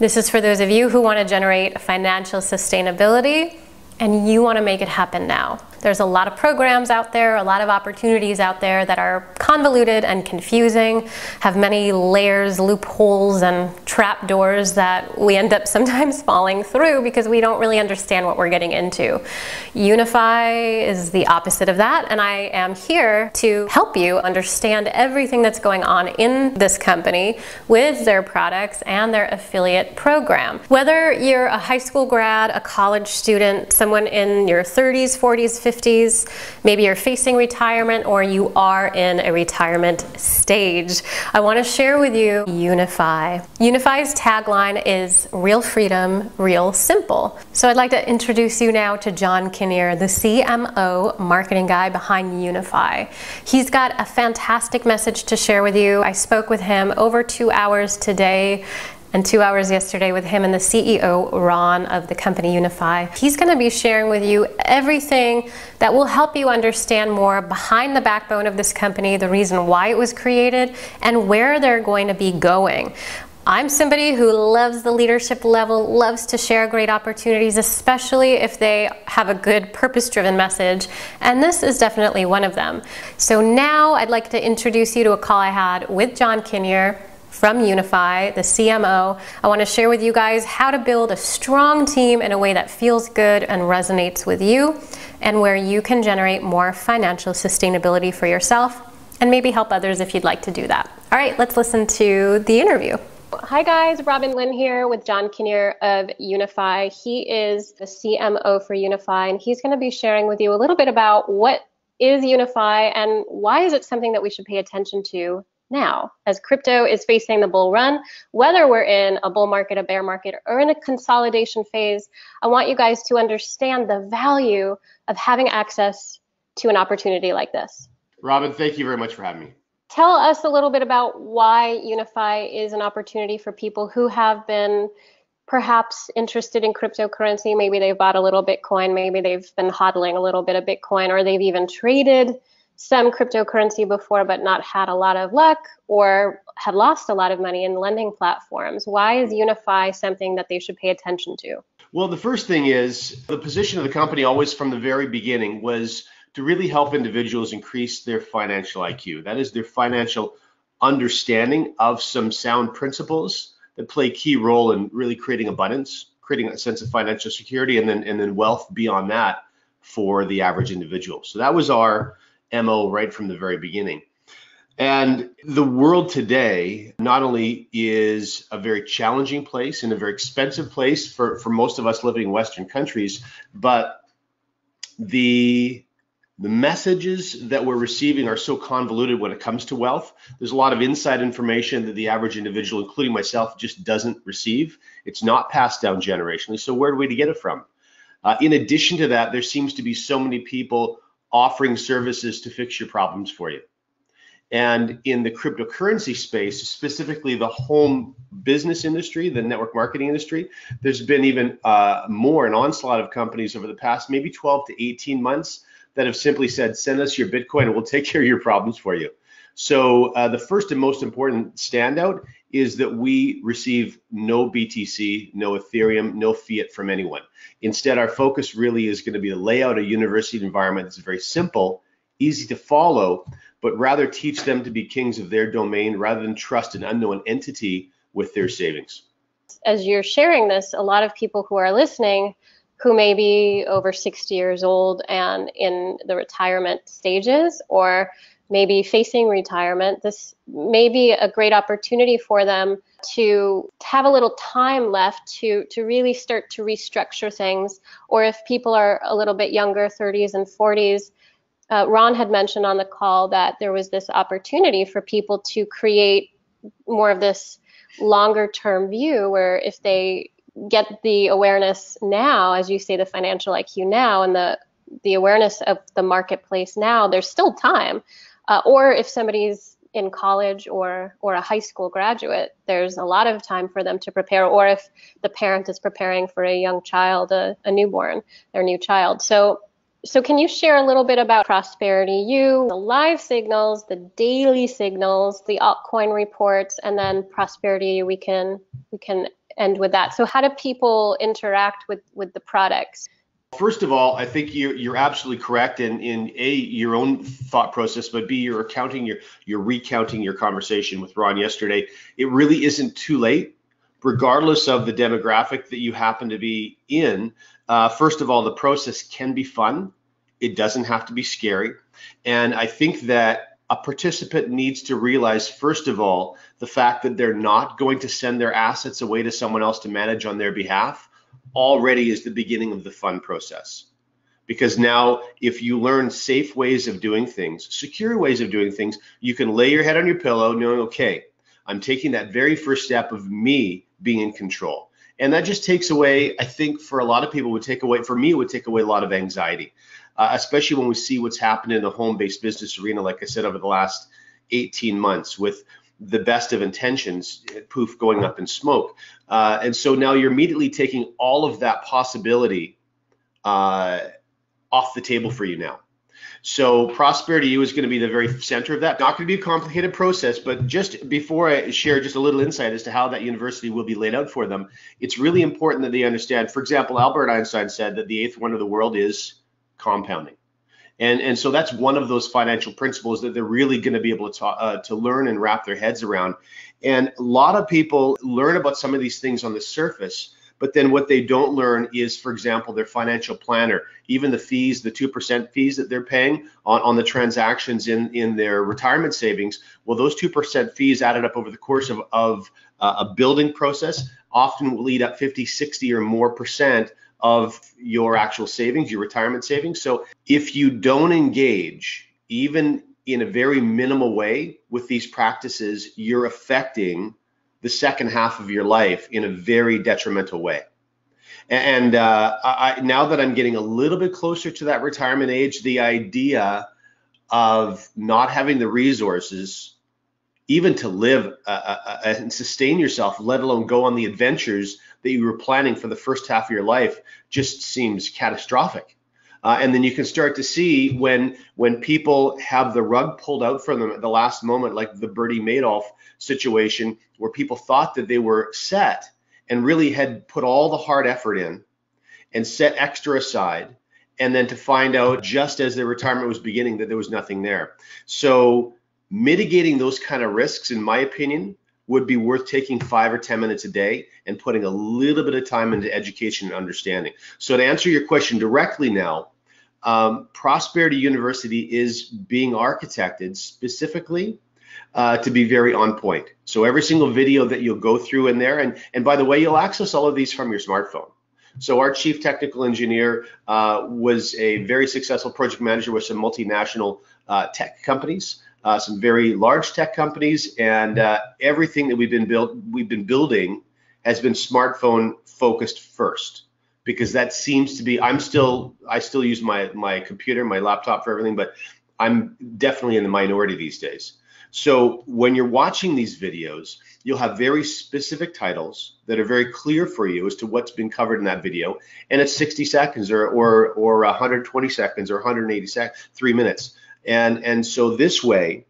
This is for those of you who want to generate financial sustainability and you want to make it happen now. There's a lot of programs out there, a lot of opportunities out there that are convoluted and confusing, have many layers, loopholes, and trapdoors that we end up sometimes falling through because we don't really understand what we're getting into. Unifii is the opposite of that, and I am here to help you understand everything that's going on in this company with their products and their affiliate program. Whether you're a high school grad, a college student, someone in your 30s, 40s, 50s, maybe you're facing retirement or you are in a retirement stage, I want to share with you unifii. Unifii's tagline is real freedom, real simple. So I'd like to introduce you now to John Kinnear, the CMO marketing guy behind unifii. He's got a fantastic message to share with you. I spoke with him over 2 hours today and 2 hours yesterday with him and the CEO, Ron, of the company unifii. He's going to be sharing with you everything that will help you understand more behind the backbone of this company, the reason why it was created, and where they're going to be going. I'm somebody who loves the leadership level, loves to share great opportunities, especially if they have a good purpose-driven message, and this is definitely one of them. So now I'd like to introduce you to a call I had with John Kinnear from unifii, the CMO. I want to share with you guys how to build a strong team in a way that feels good and resonates with you, and where you can generate more financial sustainability for yourself and maybe help others if you'd like to do that. All right, let's listen to the interview. Hi guys, Robin Lynn here with John Kinnear of unifii. He is the CMO for unifii, and he's going to be sharing with you a little bit about what is unifii and why is it something that we should pay attention to now, as crypto is facing the bull run. Whether we're in a bull market, a bear market, or in a consolidation phase, I want you guys to understand the value of having access to an opportunity like this. Robin, thank you very much for having me. Tell us a little bit about why unifii is an opportunity for people who have been perhaps interested in cryptocurrency. Maybe they've bought a little Bitcoin, maybe they've been hodling a little bit of Bitcoin, or they've even traded some cryptocurrency before but not had a lot of luck, or had lost a lot of money in lending platforms. Why is unifii something that they should pay attention to? Well, the first thing is the position of the company always from the very beginning was to really help individuals increase their financial IQ. That is, their financial understanding of some sound principles that play a key role in really creating abundance, creating a sense of financial security, and then wealth beyond that for the average individual. So that was our MO right from the very beginning. And the world today not only is a very challenging place and a very expensive place for most of us living in Western countries, but the messages that we're receiving are so convoluted when it comes to wealth. There's a lot of inside information that the average individual, including myself, just doesn't receive. It's not passed down generationally. So where do we get it from? In addition to that, there seems to be so many people offering services to fix your problems for you. And in the cryptocurrency space, specifically the home business industry, the network marketing industry, there's been even more an onslaught of companies over the past maybe 12 to 18 months that have simply said, send us your Bitcoin and we'll take care of your problems for you. So the first and most important standout is that we receive no BTC, no Ethereum, no fiat from anyone. Instead, our focus really is going to be to lay out a university environment that's very simple, easy to follow, but rather teach them to be kings of their domain rather than trust an unknown entity with their savings. As you're sharing this, a lot of people who are listening who may be over 60 years old and in the retirement stages, or maybe facing retirement, this may be a great opportunity for them to have a little time left to really start to restructure things. Or if people are a little bit younger, 30s and 40s, Ron had mentioned on the call that there was this opportunity for people to create more of this longer term view, where if they get the awareness now, as you say, the financial IQ now, and the awareness of the marketplace now, there's still time. Or if somebody's in college or a high school graduate, there's a lot of time for them to prepare. Or if the parent is preparing for a young child, a newborn, their new child. So can you share a little bit about Prosperity U, the live signals, the daily signals, the altcoin reports, and then Prosperity U we can end with that. So how do people interact with the products? First of all, I think you're absolutely correct in A, your own thought process, but B, you're recounting your conversation with Ron yesterday. It really isn't too late, regardless of the demographic that you happen to be in. First of all, the process can be fun. It doesn't have to be scary. And I think that a participant needs to realize, first of all, the fact that they're not going to send their assets away to someone else to manage on their behalf already is the beginning of the fun process. Because now, if you learn safe ways of doing things, secure ways of doing things, you can lay your head on your pillow knowing, okay, I'm taking that very first step of me being in control. And that just takes away, I think for a lot of people, for me, it would take away a lot of anxiety, especially when we see what's happened in the home-based business arena, like I said, over the last 18 months with the best of intentions, poof, going up in smoke. And so now you're immediately taking all of that possibility off the table for you now. So Prosperity U is going to be the very center of that. Not going to be a complicated process, but just before I share just a little insight as to how that university will be laid out for them, it's really important that they understand. For example, Albert Einstein said that the eighth wonder of the world is compounding. And so that's one of those financial principles that they're really going to be able to learn and wrap their heads around. And a lot of people learn about some of these things on the surface, but then what they don't learn is, for example, their financial planner, even the fees, the 2% fees that they're paying on the transactions in their retirement savings. Well, those 2% fees added up over the course of a building process often will eat up 50, 60 or more percent of your actual savings, your retirement savings. So if you don't engage, even in a very minimal way with these practices, you're affecting the second half of your life in a very detrimental way. And now that I'm getting a little bit closer to that retirement age, the idea of not having the resources even to live and sustain yourself, let alone go on the adventures that you were planning for the first half of your life, just seems catastrophic. And then you can start to see when people have the rug pulled out from them at the last moment, like the Bernie Madoff situation, where people thought that they were set and really had put all the hard effort in and set extra aside, and then to find out just as their retirement was beginning that there was nothing there. So mitigating those kind of risks, in my opinion, would be worth taking 5 or 10 minutes a day and putting a little bit of time into education and understanding. So to answer your question directly now, Prosperity University is being architected specifically to be very on point. So every single video that you'll go through in there, and by the way, you'll access all of these from your smartphone. So our chief technical engineer was a very successful project manager with some multinational tech companies. Some very large tech companies, and everything that we've been building has been smartphone focused first, because that seems to be, I still use my computer, my laptop for everything, but I'm definitely in the minority these days. So when you're watching these videos, you'll have very specific titles that are very clear for you as to what's been covered in that video, and it's 60 seconds or 120 seconds or 180 seconds, 3 minutes. And so this way,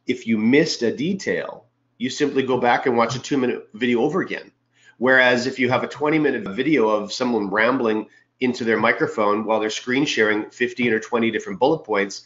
if you missed a detail, you simply go back and watch a 2-minute video over again. Whereas if you have a 20-minute video of someone rambling into their microphone while they're screen sharing 15 or 20 different bullet points,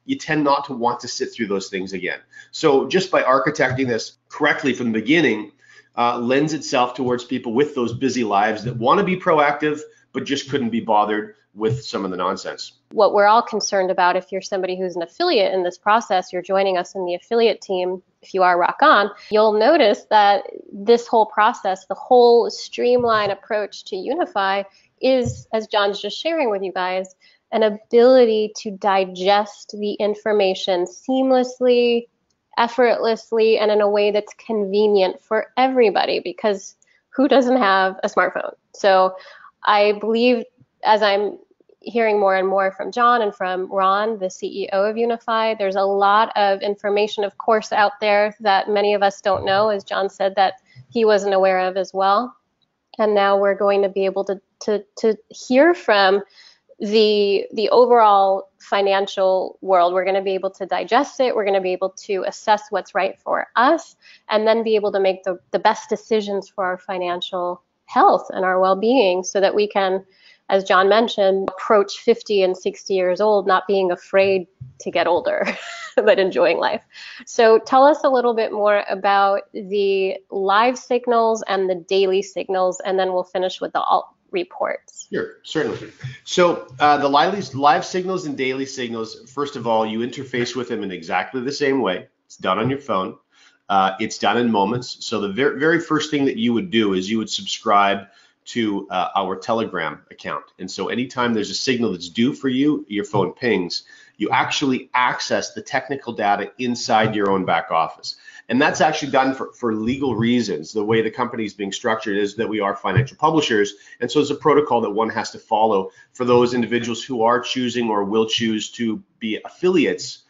you tend not to want to sit through those things again. So just by architecting this correctly from the beginning, lends itself towards people with those busy lives that want to be proactive, but just couldn't be bothered with some of the nonsense. What we're all concerned about, if you're somebody who's an affiliate in this process, you're joining us in the affiliate team, if you are rock on, you'll notice that this whole process, the whole streamline approach to Unify is, as John's just sharing with you guys, an ability to digest the information seamlessly, effortlessly, and in a way that's convenient for everybody, because who doesn't have a smartphone? So I believe, as I'm hearing more and more from John and from Ron, the CEO of Unify, there's a lot of information, of course, out there that many of us don't know, as John said, that he wasn't aware of as well. And now we're going to be able to hear from the overall financial world. We're going to be able to digest it. We're going to be able to assess what's right for us, and then be able to make the best decisions for our financial health and our well-being, so that we can, as John mentioned, approach 50 and 60 years old not being afraid to get older, but enjoying life. So tell us a little bit more about the live signals and the daily signals, and then we'll finish with the alt reports. Sure, certainly. So the live signals and daily signals, first of all, you interface with them in exactly the same way. It's done on your phone. It's done in moments. So the very first thing that you would do is you would subscribe to our Telegram account. And so anytime there's a signal that's due for you, your phone pings. You actually access the technical data inside your own back office. And that's actually done for legal reasons. The way the company is being structured is that we are financial publishers. And so it's a protocol that one has to follow for those individuals who are choosing or will choose to be affiliates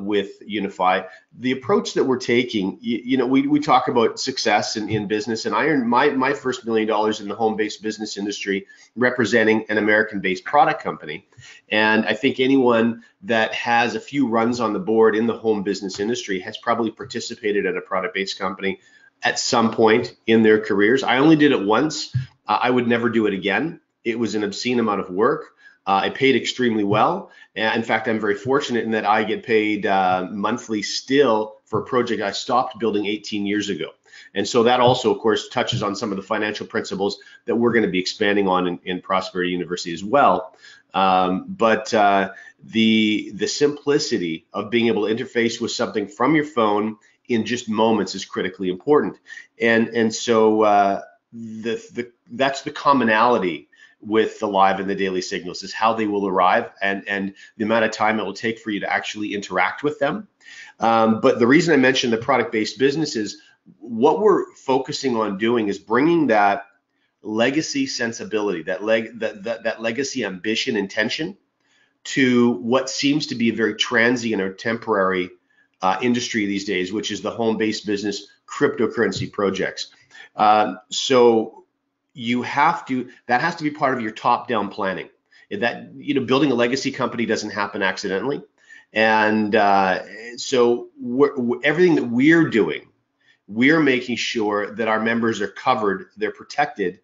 with unifii. The approach that we're taking, we talk about success in business, and I earned my first $1 million in the home-based business industry representing an American-based product company. And I think anyone that has a few runs on the board in the home business industry has probably participated at a product-based company at some point in their careers. I only did it once. I would never do it again. It was an obscene amount of work. I paid extremely well. In fact, I'm very fortunate in that I get paid monthly still for a project I stopped building 18 years ago. And so that also, of course, touches on some of the financial principles that we're going to be expanding on in Prosperity University as well. But the simplicity of being able to interface with something from your phone in just moments is critically important. And so that's the commonality with the live and the daily signals, is how they will arrive and the amount of time it will take for you to actually interact with them. But the reason I mentioned the product-based business is what we're focusing on doing is bringing that legacy sensibility, that legacy ambition, intention to what seems to be a very transient or temporary industry these days, which is the home-based business cryptocurrency projects. So that has to be part of your top-down planning. That, building a legacy company doesn't happen accidentally. And so everything that we're doing, we're making sure that our members are covered, they're protected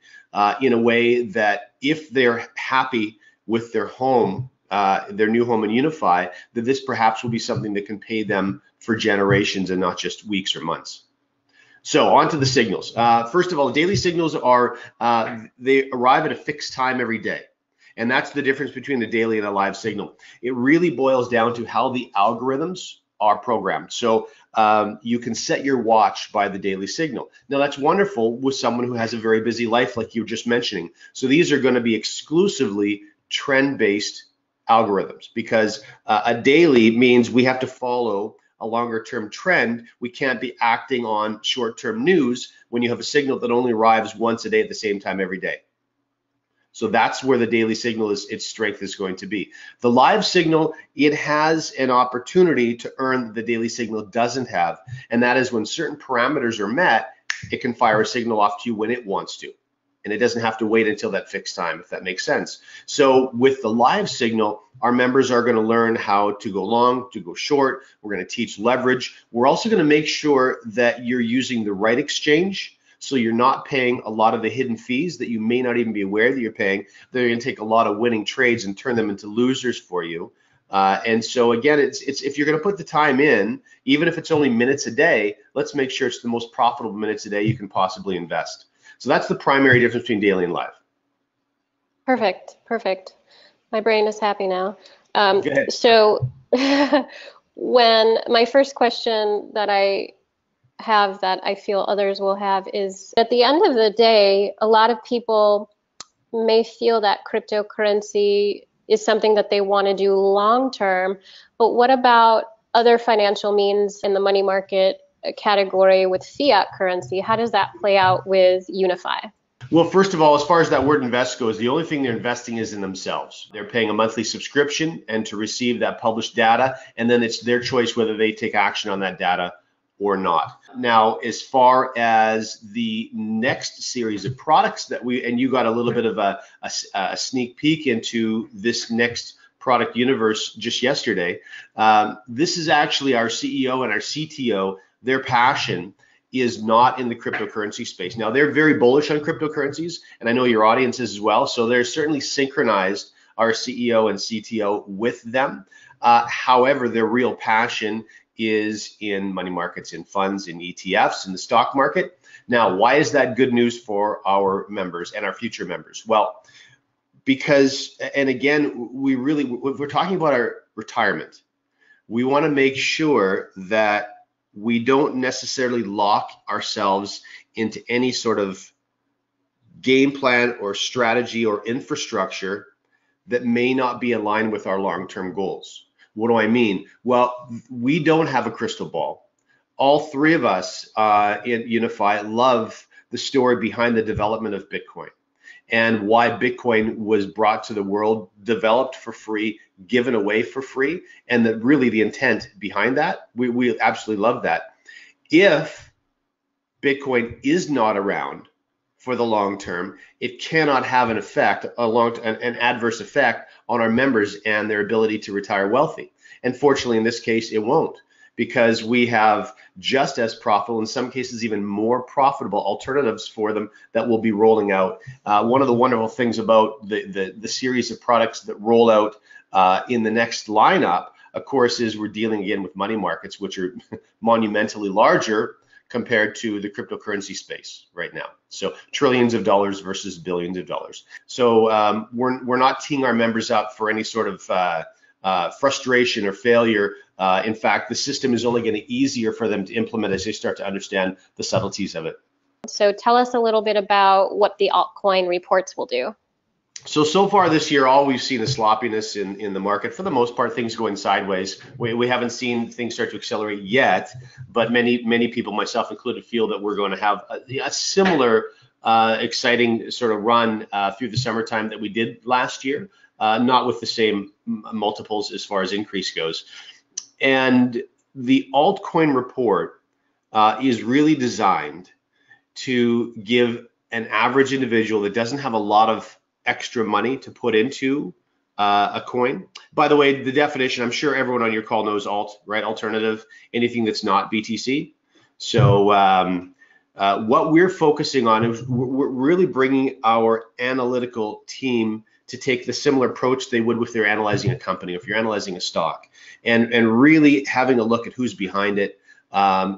in a way that if they're happy with their home, their new home in unifii, that this perhaps will be something that can pay them for generations and not just weeks or months. So on to the signals. First of all, daily signals are, they arrive at a fixed time every day. And that's the difference between the daily and a live signal. It really boils down to how the algorithms are programmed. So you can set your watch by the daily signal. Now that's wonderful with someone who has a very busy life like you were just mentioning. So these are going to be exclusively trend-based algorithms, because a daily means we have to follow a longer term trend. We can't be acting on short term news when you have a signal that only arrives once a day at the same time every day. So that's where the daily signal its strength is going to be. The live signal, it has an opportunity to earn that the daily signal doesn't have, and that is when certain parameters are met, it can fire a signal off to you when it wants to. And it doesn't have to wait until that fixed time, if that makes sense. So with the live signal, our members are going to learn how to go long, to go short. We're going to teach leverage. We're also going to make sure that you're using the right exchange, so you're not paying a lot of the hidden fees that you may not even be aware that you're paying. They're going to take a lot of winning trades and turn them into losers for you. And so again, it's if you're going to put the time in, even if it's only minutes a day, let's make sure it's the most profitable minutes a day you can possibly invest. So that's the primary difference between daily and live. Perfect. My brain is happy now. Go ahead. So when my first question that I have that I feel others will have is, at the end of the day, a lot of people may feel that cryptocurrency is something that they want to do long term, but what about other financial means in the money market category with fiat currency? How does that play out with unifii? Well, first of all, as far as that word invest goes, the only thing they're investing is in themselves. They're paying a monthly subscription and to receive that published data, and then it's their choice whether they take action on that data or not. Now, as far as the next series of products that and you got a little bit of a sneak peek into this next product universe just yesterday. This is actually our CEO and our CTO, their passion is not in the cryptocurrency space. Now, they're very bullish on cryptocurrencies, and I know your audience is as well, so they're certainly synchronized, our CEO and CTO, with them. However, their real passion is in money markets, in funds, in ETFs, in the stock market. Now, why is that good news for our members and our future members? Well, because, and again, if we're talking about our retirement, we want to make sure that we don't necessarily lock ourselves into any sort of game plan or strategy or infrastructure that may not be aligned with our long-term goals. What do I mean? Well, we don't have a crystal ball. All three of us in Unifii love the story behind the development of Bitcoin and why Bitcoin was brought to the world, developed for free, given away for free, and that really the intent behind that, we absolutely love that. If Bitcoin is not around for the long term, it cannot have an effect, an adverse effect on our members and their ability to retire wealthy. And fortunately, in this case, it won't, because we have just as profitable, in some cases even more profitable alternatives for them that will be rolling out. One of the wonderful things about the series of products that roll out in the next lineup, of course, is we're dealing again with money markets, which are monumentally larger compared to the cryptocurrency space right now. So trillions of dollars versus billions of dollars. So we're not teeing our members up for any sort of frustration or failure. In fact, the system is only getting easier for them to implement as they start to understand the subtleties of it. So tell us a little bit about what the altcoin reports will do. So far this year, all we've seen is sloppiness in the market. For the most part, things going sideways. We haven't seen things start to accelerate yet, but many people, myself included, feel that we're going to have a similar exciting sort of run through the summertime that we did last year, not with the same multiples as far as increase goes. And the altcoin report is really designed to give an average individual that doesn't have a lot of extra money to put into a coin. By the way, the definition, I'm sure everyone on your call knows alt, right? Alternative, anything that's not BTC. So what we're focusing on is we're really bringing our analytical team to take the similar approach they would if they're analyzing a company, if you're analyzing a stock, and really having a look at who's behind it.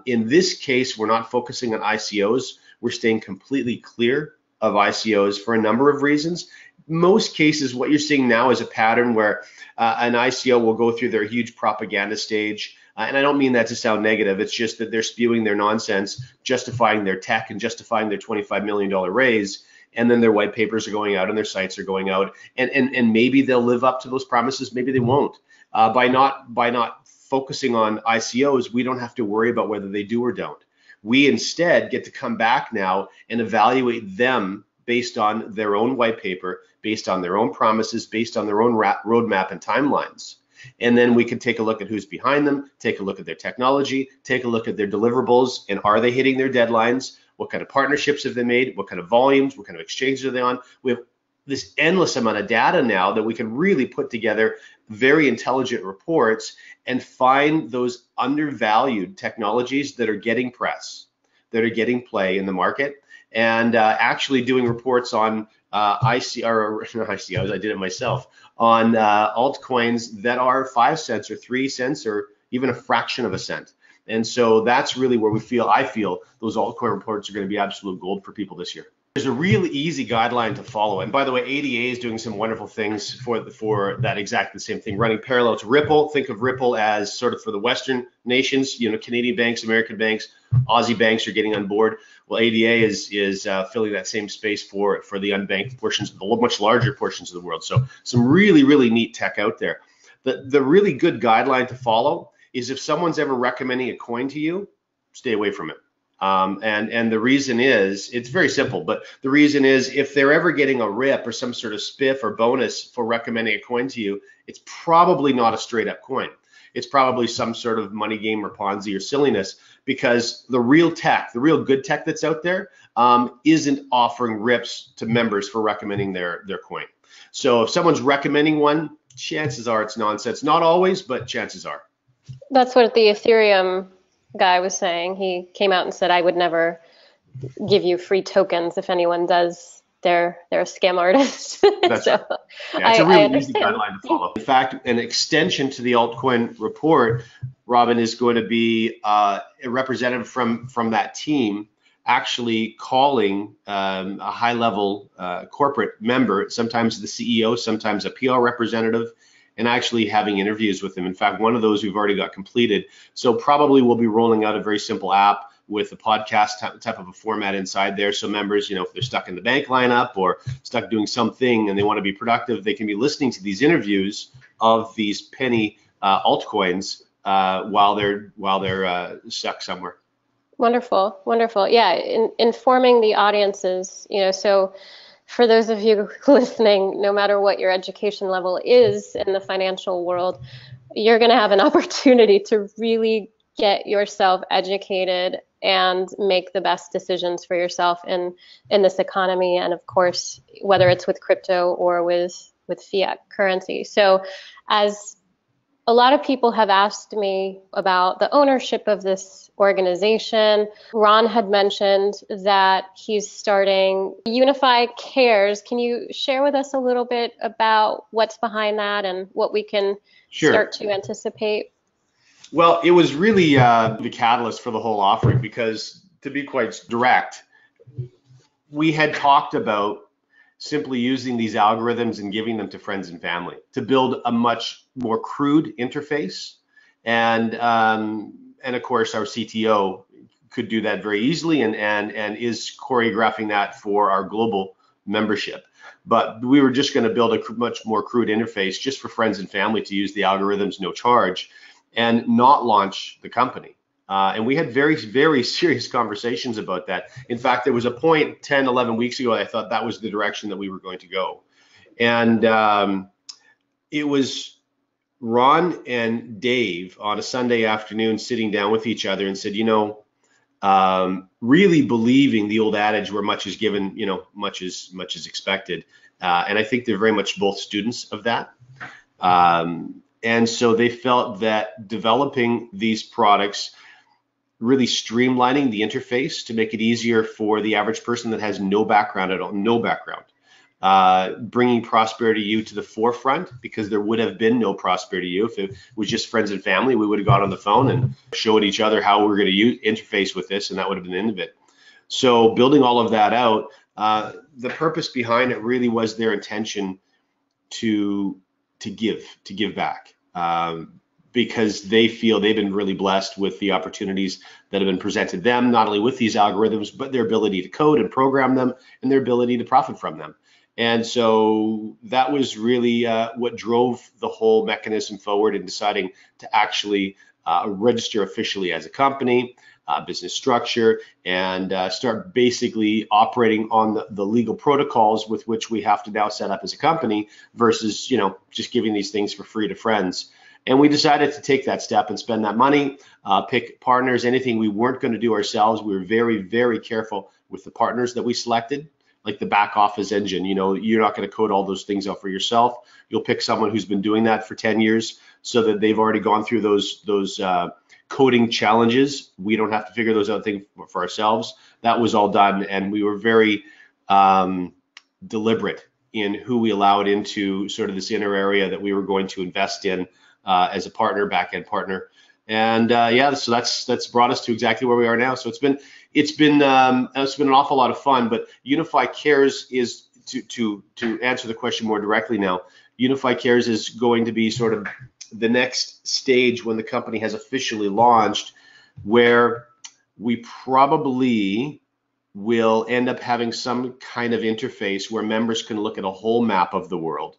In this case, we're not focusing on ICOs. We're staying completely clear of ICOs for a number of reasons. Most cases, what you're seeing now is a pattern where an ICO will go through their huge propaganda stage. And I don't mean that to sound negative. It's just that they're spewing their nonsense, justifying their tech and justifying their $25 million raise. And then their white papers are going out and their sites are going out. And maybe they'll live up to those promises. Maybe they won't. By not focusing on ICOs, we don't have to worry about whether they do or don't. We instead get to come back now and evaluate them based on their own white paper, based on their own promises, based on their own roadmap and timelines. And then we can take a look at who's behind them, take a look at their technology, take a look at their deliverables, and are they hitting their deadlines? What kind of partnerships have they made? What kind of volumes? What kind of exchanges are they on? We have this endless amount of data now that we can really put together very intelligent reports and find those undervalued technologies that are getting press, that are getting play in the market, and actually doing reports on ICOs, I did it myself, on altcoins that are 5 cents or 3 cents or even a fraction of a cent. And so that's really where I feel those altcoin reports are going to be absolute gold for people this year. There's a really easy guideline to follow. And by the way, ADA is doing some wonderful things for that exactly the same thing, running parallel to Ripple. Think of Ripple as sort of for the Western nations, Canadian banks, American banks, Aussie banks are getting on board. Well, ADA is filling that same space for the unbanked portions, the much larger portions of the world. So some really, really neat tech out there. The really good guideline to follow is if someone's ever recommending a coin to you, stay away from it. And the reason is, it's very simple, but the reason is if they're ever getting a rip or some sort of spiff or bonus for recommending a coin to you, it's probably not a straight up coin. it's probably some sort of money game or Ponzi or silliness, because the real tech, the real good tech that's out there, isn't offering rips to members for recommending their coin. So if someone's recommending one, chances are it's nonsense. Not always, but chances are. That's what the Ethereum guy was saying. He came out and said, I would never give you free tokens if anyone does. They're a scam artist. That's so right. Yeah, it's a really easy understand. guideline to follow. In fact, an extension to the altcoin report, Robin, is going to be a representative from that team actually calling a high-level corporate member, sometimes the CEO, sometimes a PR representative, and actually having interviews with them. In fact, one of those we've already got completed. So probably we'll be rolling out a very simple app with a podcast type of a format inside there. So members, if they're stuck in the bank lineup or stuck doing something and they want to be productive, they can be listening to these interviews of these penny altcoins while they're stuck somewhere. Wonderful, wonderful. Yeah, informing the audiences, so for those of you listening, no matter what your education level is in the financial world, you're going to have an opportunity to really get yourself educated and make the best decisions for yourself in this economy. And of course, whether it's with crypto or with fiat currency. So as a lot of people have asked me about the ownership of this organization. Ron had mentioned that he's starting Unifii Cares. Can you share with us a little bit about what's behind that and what we can start to anticipate? Well, it was really the catalyst for the whole offering, because to be quite direct, we had talked about simply using these algorithms and giving them to friends and family to build a much more crude interface. And of course, our CTO could do that very easily and is choreographing that for our global membership. But we were just going to build a much more crude interface just for friends and family to use the algorithms, no charge, and not launch the company. And we had very, very serious conversations about that. In fact, there was a point 10, 11 weeks ago, I thought that was the direction that we were going to go. And it was Ron and Dave on a Sunday afternoon sitting down with each other and said, really believing the old adage where much is given, much is expected. And I think they're very much both students of that. And so they felt that developing these products, really streamlining the interface to make it easier for the average person that has no background at all, bringing Prosperity U to the forefront, because there would have been no Prosperity U if it was just friends and family. We would have got on the phone and showed each other how we're going to interface with this, and that would have been the end of it. So building all of that out, the purpose behind it really was their intention to give back. Because they feel they've been really blessed with the opportunities that have been presented them, not only with these algorithms, but their ability to code and program them and their ability to profit from them. And so that was really what drove the whole mechanism forward in deciding to actually register officially as a company, business structure, and start basically operating on the legal protocols with which we have to now set up as a company versus, just giving these things for free to friends. And we decided to take that step and spend that money, pick partners, anything we weren't going to do ourselves. We were very, very careful with the partners that we selected, like the back office engine. You're not going to code all those things out for yourself. You'll pick someone who's been doing that for 10 years so that they've already gone through those coding challenges. We don't have to figure those out things for ourselves. That was all done. And we were very deliberate in who we allowed into sort of this inner area that we were going to invest in as a partner, back-end partner. And so that's brought us to exactly where we are now. So it's been an awful lot of fun. But Unifii Cares is to answer the question more directly now. Unifii Cares is going to be sort of the next stage when the company has officially launched, where we probably will end up having some kind of interface where members can look at a whole map of the world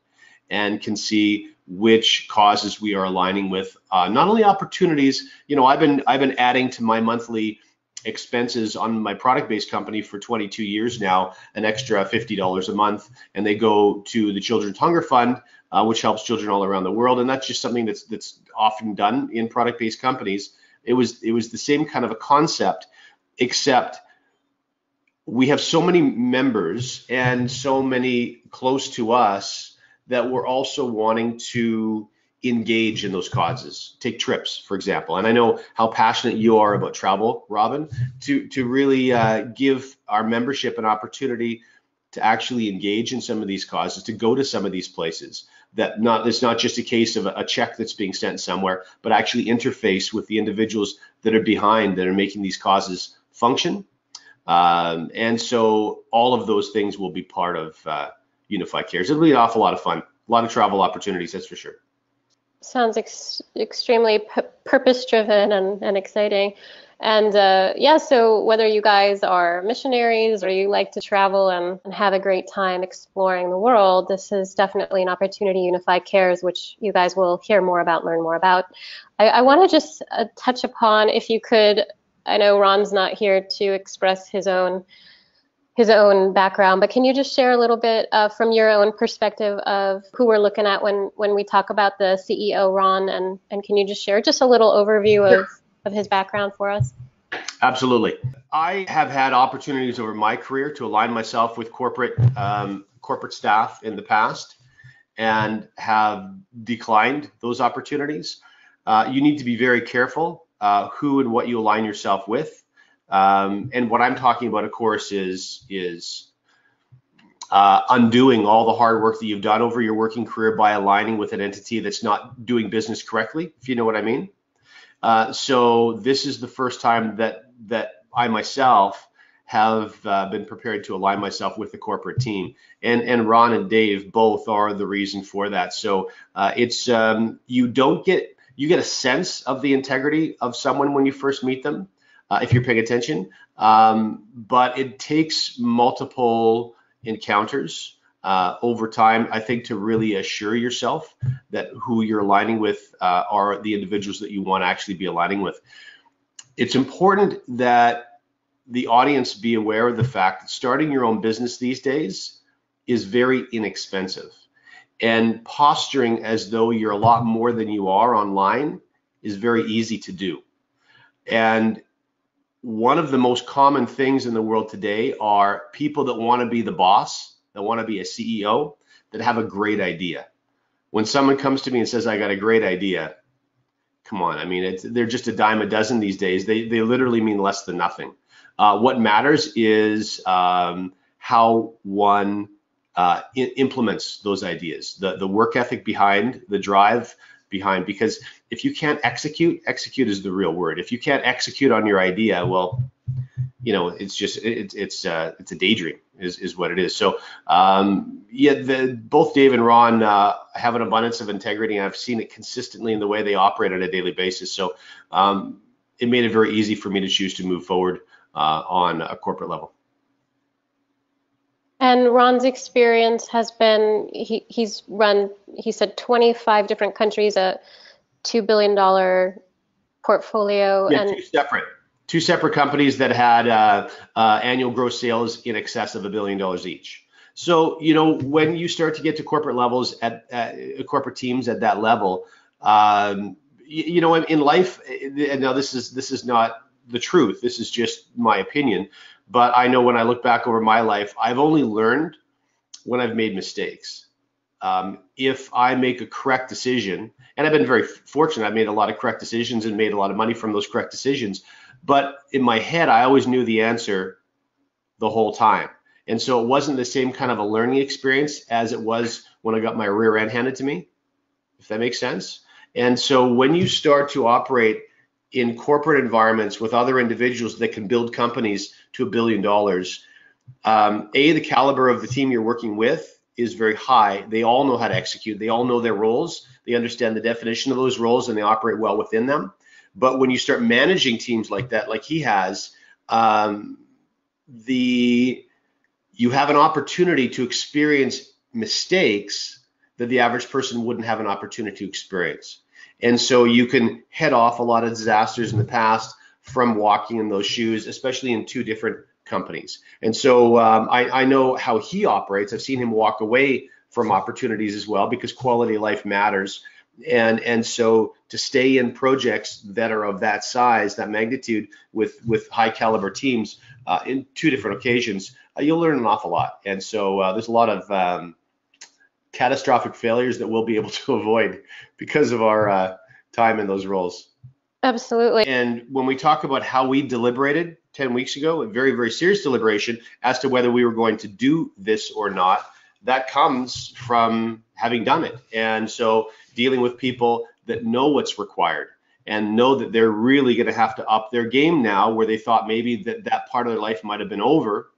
and can see which causes we are aligning with, not only opportunities. I've been adding to my monthly expenses on my product-based company for 22 years now, an extra $50 a month, and they go to the Children's Hunger Fund, which helps children all around the world. And that's just something that's often done in product-based companies. It was the same kind of a concept, except we have so many members and so many close to us that we're also wanting to engage in those causes. Take trips, for example. And I know how passionate you are about travel, Robin, to really give our membership an opportunity to actually engage in some of these causes, to go to some of these places. It's not just a case of a check that's being sent somewhere, but actually interface with the individuals that are behind, that are making these causes function. And so all of those things will be part of Unifii Cares. It'll be an awful lot of fun, a lot of travel opportunities, that's for sure. Sounds extremely purpose-driven and exciting. And yeah, so whether you guys are missionaries or you like to travel and have a great time exploring the world, this is definitely an opportunity, Unifii Cares, which you guys will hear more about, learn more about. I want to just touch upon, if you could, I know Ron's not here to express his own background, but can you just share a little bit from your own perspective of who we're looking at when we talk about the CEO, Ron, and can you just share just a little overview of his background for us? Absolutely. I have had opportunities over my career to align myself with corporate staff in the past and have declined those opportunities. You need to be very careful who and what you align yourself with. And what I'm talking about, of course, is undoing all the hard work that you've done over your working career by aligning with an entity that's not doing business correctly, if you know what I mean. So this is the first time that I myself have been prepared to align myself with the corporate team, and Ron and Dave both are the reason for that. So it's you get a sense of the integrity of someone when you first meet them. If you're paying attention, but it takes multiple encounters over time, I think, to really assure yourself that who you're aligning with are the individuals that you want to actually be aligning with. It's important that the audience be aware of the fact that starting your own business these days is very inexpensive, and posturing as though you're a lot more than you are online is very easy to do. And one of the most common things in the world today are people that want to be the boss, that want to be a CEO, that have a great idea. When someone comes to me and says, I got a great idea, come on, I mean, they're just a dime a dozen these days. They literally mean less than nothing. What matters is how one implements those ideas, the work ethic behind, the drive behind, because if you can't execute is the real word. If you can't execute on your idea, well, you know, it's just it's a daydream is what it is. So yeah, both Dave and Ron have an abundance of integrity, and I've seen it consistently in the way they operate on a daily basis. So it made it very easy for me to choose to move forward on a corporate level. And Ron's experience has been, he's run, he said 25 different countries, a $2 billion portfolio. Yeah, and two separate companies that had annual gross sales in excess of $1 billion each. So, you know, when you start to get to corporate levels at corporate teams at that level, you know, in life, and now this is not the truth, this is just my opinion, but I know when I look back over my life, I've only learned when I've made mistakes. If I make a correct decision, and I've been very fortunate, I've made a lot of correct decisions and made a lot of money from those correct decisions, but in my head, I always knew the answer the whole time. And so it wasn't the same kind of a learning experience as it was when I got my rear end handed to me, if that makes sense. And so when you start to operate in corporate environments with other individuals that can build companies to $1 billion, the caliber of the team you're working with is very high. They all know how to execute. They all know their roles. They understand the definition of those roles, and they operate well within them. But when you start managing teams like that, like he has, you have an opportunity to experience mistakes that the average person wouldn't have an opportunity to experience. And so you can head off a lot of disasters in the past, from walking in those shoes, especially in two different companies. And so I know how he operates. I've seen him walk away from opportunities as well, because quality of life matters. And so to stay in projects that are of that size, that magnitude, with high caliber teams in two different occasions, you'll learn an awful lot. And so there's a lot of catastrophic failures that we'll be able to avoid because of our time in those roles. Absolutely. And when we talk about how we deliberated 10 weeks ago, a very, very serious deliberation as to whether we were going to do this or not, that comes from having done it. And so dealing with people that know what's required and know that they're really going to have to up their game now, where they thought maybe that part of their life might have been over.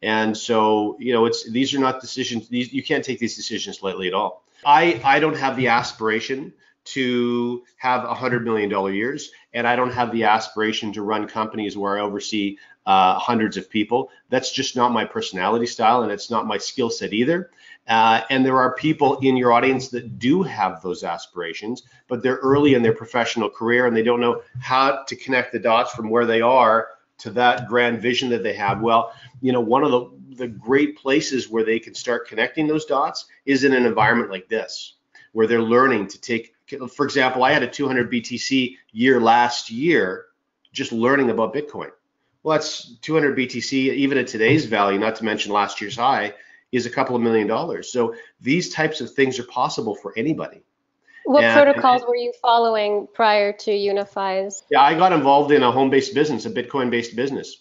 And so, these are not decisions. You can't take these decisions lightly at all. I don't have the aspiration to have $100 million years, and I don't have the aspiration to run companies where I oversee hundreds of people. That's just not my personality style, and it's not my skill set either. And there are people in your audience that do have those aspirations, but they're early in their professional career and they don't know how to connect the dots from where they are to that grand vision that they have. Well, one of the great places where they can start connecting those dots is in an environment like this, where they're learning to take, for example, I had a 200 BTC year last year, just learning about Bitcoin. Well, that's 200 BTC, even at today's value, not to mention last year's high, is a couple of $1 million. So these types of things are possible for anybody. What protocols were you following prior to Unifi's? Yeah, I got involved in a home-based business, a Bitcoin-based business.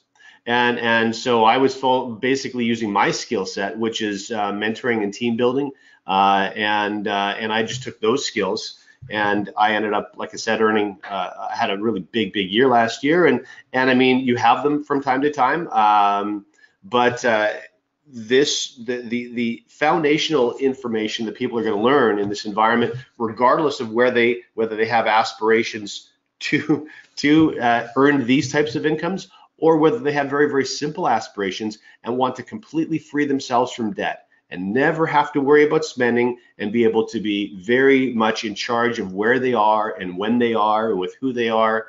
And so I was basically using my skill set, which is mentoring and team building. And I just took those skills, and I ended up, like I said, I had a really big year last year. And I mean, you have them from time to time. But the foundational information that people are going to learn in this environment, regardless of whether they have aspirations to earn these types of incomes, or whether they have very, very simple aspirations and want to completely free themselves from debt and never have to worry about spending and be able to be very much in charge of where they are and when they are and with who they are.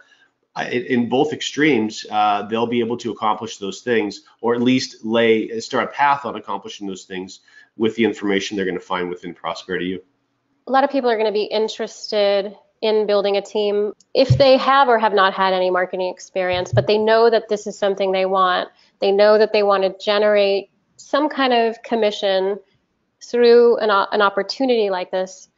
In both extremes, they'll be able to accomplish those things, or at least start a path on accomplishing those things with the information they're going to find within Prosperity U. A lot of people are going to be interested in building a team if they have or have not had any marketing experience, but they know that this is something they want. They know that they want to generate some kind of commission through an opportunity like this.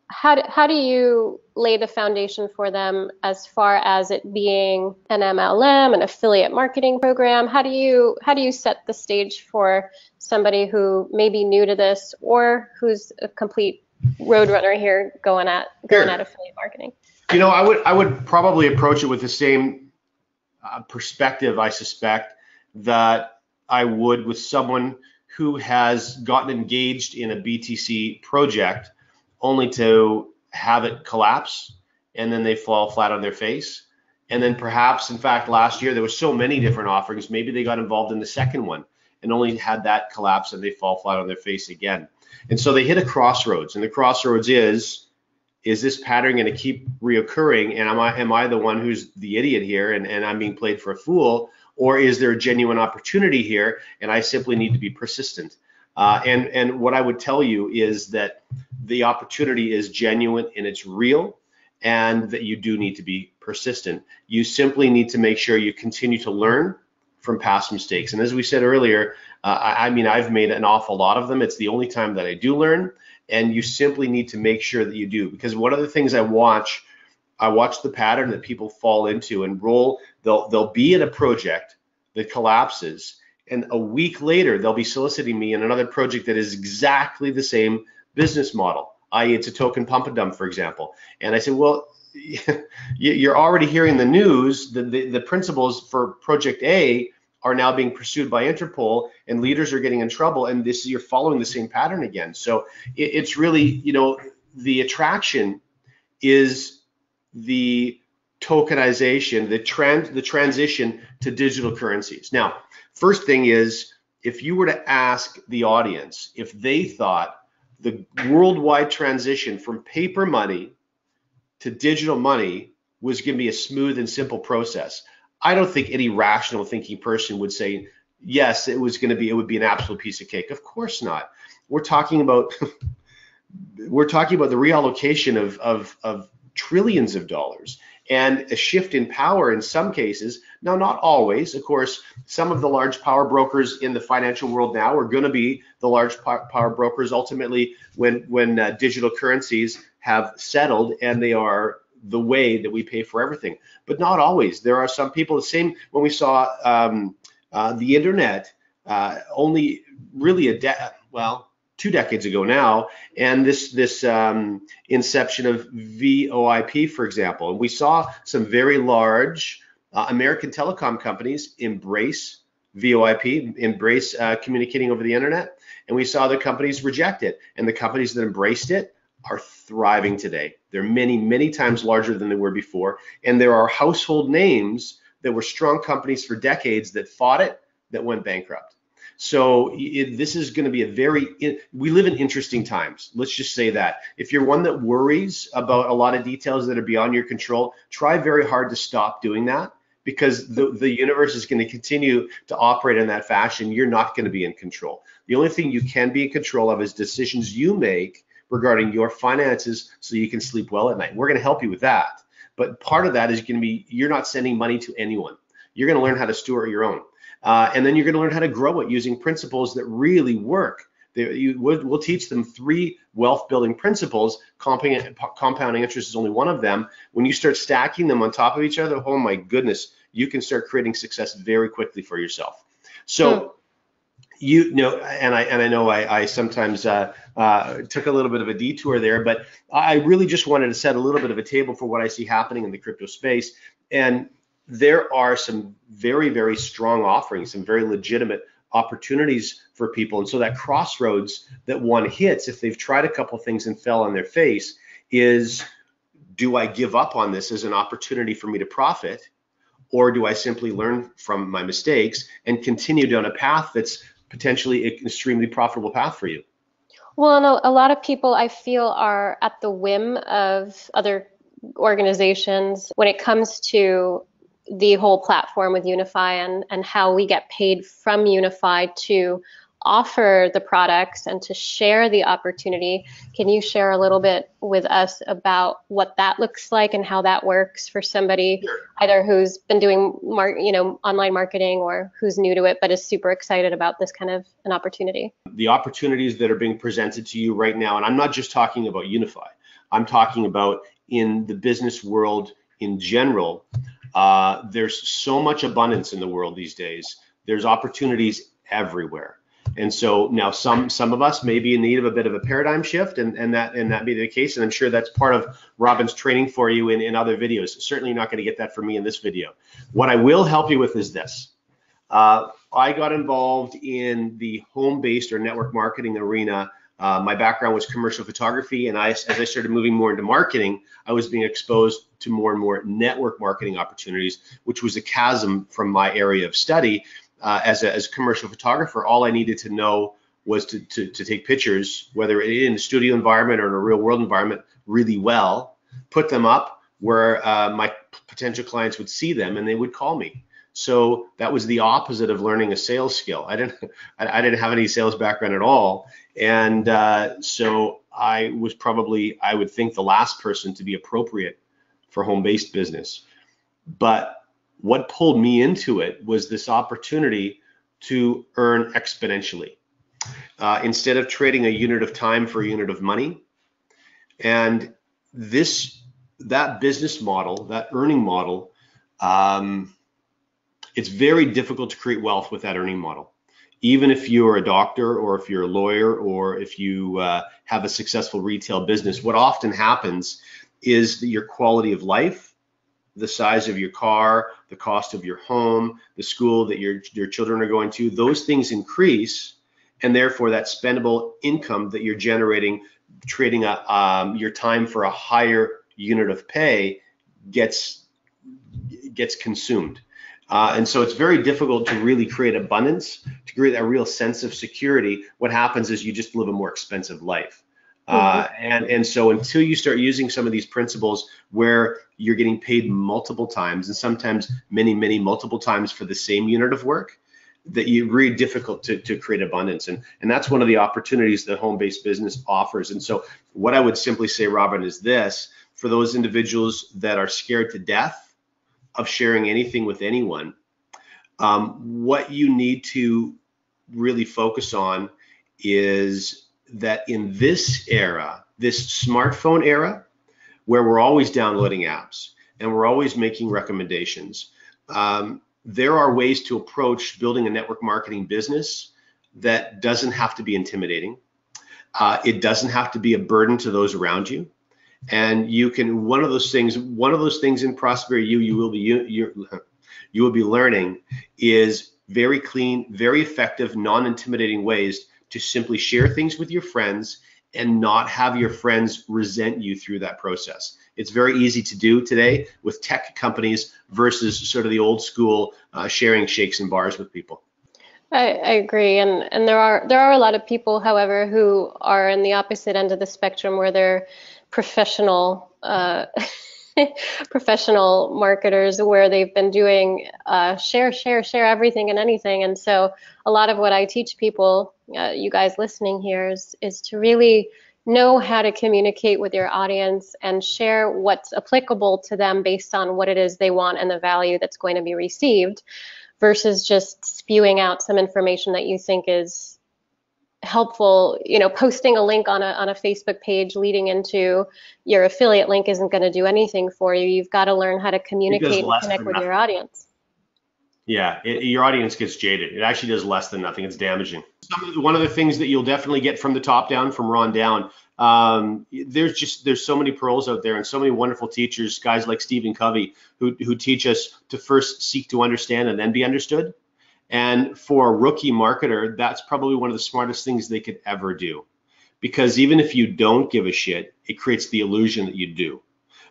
How do you lay the foundation for them as far as it being an MLM, an affiliate marketing program? How do you set the stage for somebody who may be new to this, or who's a complete roadrunner here going at affiliate marketing? I would probably approach it with the same perspective, I suspect, that I would with someone who has gotten engaged in a BTC project only to have it collapse, and then they fall flat on their face. And then perhaps, in fact, last year there were so many different offerings, maybe they got involved in the second one and only had that collapse and they fall flat on their face again. And so they hit a crossroads, and the crossroads is this pattern going to keep reoccurring, and am I the one who's the idiot here and I'm being played for a fool, or is there a genuine opportunity here and I simply need to be persistent? And what I would tell you is that the opportunity is genuine and it's real, and that you do need to be persistent. You simply need to make sure you continue to learn from past mistakes. And as we said earlier, I've made an awful lot of them. It's the only time that I do learn, and you simply need to make sure that you do. Because one of the things I watch the pattern that people fall into and roll. They'll be in a project that collapses, and a week later they'll be soliciting me in another project that is exactly the same business model, i.e. it's a token pump and dump, for example. And I said, well, you're already hearing the news. The principles for project A are now being pursued by Interpol, and leaders are getting in trouble, and you're following the same pattern again. So it's really, the attraction is the tokenization, the transition to digital currencies. Now, first thing is, if you were to ask the audience if they thought the worldwide transition from paper money to digital money was going to be a smooth and simple process, I don't think any rational thinking person would say, yes, it would be an absolute piece of cake. Of course not. We're talking about we're talking about the reallocation of trillions of dollars and a shift in power in some cases. Now, not always. Of course, some of the large power brokers in the financial world now are going to be the large power brokers ultimately when digital currencies have settled and they are the way that we pay for everything. But not always. There are some people, the same when we saw the internet only really 2 decades ago now, and this inception of VoIP, for example. And we saw some very large American telecom companies embrace VoIP, embrace communicating over the internet, and we saw the companies reject it. And the companies that embraced it are thriving today. They're many, many times larger than they were before. And there are household names that were strong companies for decades that fought it, that went bankrupt. So this is going to be we live in interesting times. Let's just say that. If you're one that worries about a lot of details that are beyond your control, try very hard to stop doing that, because the universe is going to continue to operate in that fashion. You're not going to be in control. The only thing you can be in control of is decisions you make regarding your finances so you can sleep well at night. We're going to help you with that. But part of that is going to be you're not sending money to anyone. You're going to learn how to steward your own. And then you're going to learn how to grow it using principles that really work. We'll teach them 3 wealth building principles. Compounding interest is only one of them. When you start stacking them on top of each other, oh my goodness, you can start creating success very quickly for yourself. So and I know I sometimes took a little bit of a detour there, but I really just wanted to set a little bit of a table for what I see happening in the crypto space. And there are some very, very strong offerings, some very legitimate opportunities for people. And so that crossroads that one hits, if they've tried a couple of things and fell on their face, is, do I give up on this as an opportunity for me to profit? Or do I simply learn from my mistakes and continue down a path that's potentially an extremely profitable path for you? Well, no, a lot of people I feel are at the whim of other organizations when it comes to the whole platform with unifii and how we get paid from unifii to offer the products and to share the opportunity. Can you share a little bit with us about what that looks like and how that works for somebody either who's been doing online marketing or who's new to it but is super excited about this kind of an opportunity? The opportunities that are being presented to you right now, and I'm not just talking about unifii, I'm talking about in the business world in general. There's so much abundance in the world these days. There's opportunities everywhere. And so now some of us may be in need of a bit of a paradigm shift, and that be the case. And I'm sure that's part of Robin's training for you in other videos. Certainly you're not going to get that from me in this video. What I will help you with is this. I got involved in the home-based or network marketing arena. My background was commercial photography, and as I started moving more into marketing, I was being exposed to more and more network marketing opportunities, which was a chasm from my area of study. As a commercial photographer, all I needed to know was to take pictures, whether in a studio environment or in a real world environment, really well, put them up where my potential clients would see them and they would call me. So that was the opposite of learning a sales skill. I didn't have any sales background at all. And so I was probably, I would think, the last person to be appropriate for home-based business. But what pulled me into it was this opportunity to earn exponentially. Instead of trading a unit of time for a unit of money. And that business model, that earning model, it's very difficult to create wealth with that earning model. Even if you're a doctor or if you're a lawyer or if you have a successful retail business, what often happens is that your quality of life, the size of your car, the cost of your home, the school that your children are going to, those things increase, and therefore that spendable income that you're generating, trading your time for a higher unit of pay gets consumed. And so it's very difficult to really create abundance, to create a real sense of security. What happens is you just live a more expensive life. And so until you start using some of these principles where you're getting paid multiple times, and sometimes many multiple times for the same unit of work, that you really difficult to create abundance. And that's one of the opportunities that home-based business offers. And so what I would simply say, Robin, is this: for those individuals that are scared to death of sharing anything with anyone, what you need to really focus on is that in this era, this smartphone era, where we're always downloading apps and we're always making recommendations, there are ways to approach building a network marketing business that doesn't have to be intimidating. It doesn't have to be a burden to those around you. And you can, one of those things in Prosperity you will be learning is very clean, very effective, non-intimidating ways to simply share things with your friends and not have your friends resent you through that process. It's very easy to do today with tech companies versus sort of the old school sharing shakes and bars with people. I agree, and there are a lot of people, however, who are in the opposite end of the spectrum, where they're professional professional marketers, where they've been doing share everything and anything. And so a lot of what I teach people, you guys listening here, is to really know how to communicate with your audience and share what's applicable to them based on what it is they want and the value that's going to be received, versus just spewing out some information that you think is helpful. You know, posting a link on a Facebook page leading into your affiliate link isn't going to do anything for you. You've got to learn how to communicate and connect with your audience. Yeah, your audience gets jaded. It actually does less than nothing. It's damaging. One of the things that you'll definitely get from the top down, from Ron down, there's so many pearls out there and so many wonderful teachers, guys like Stephen Covey, who teach us to first seek to understand and then be understood. And for a rookie marketer, that's probably one of the smartest things they could ever do, because even if you don't give a shit, it creates the illusion that you do.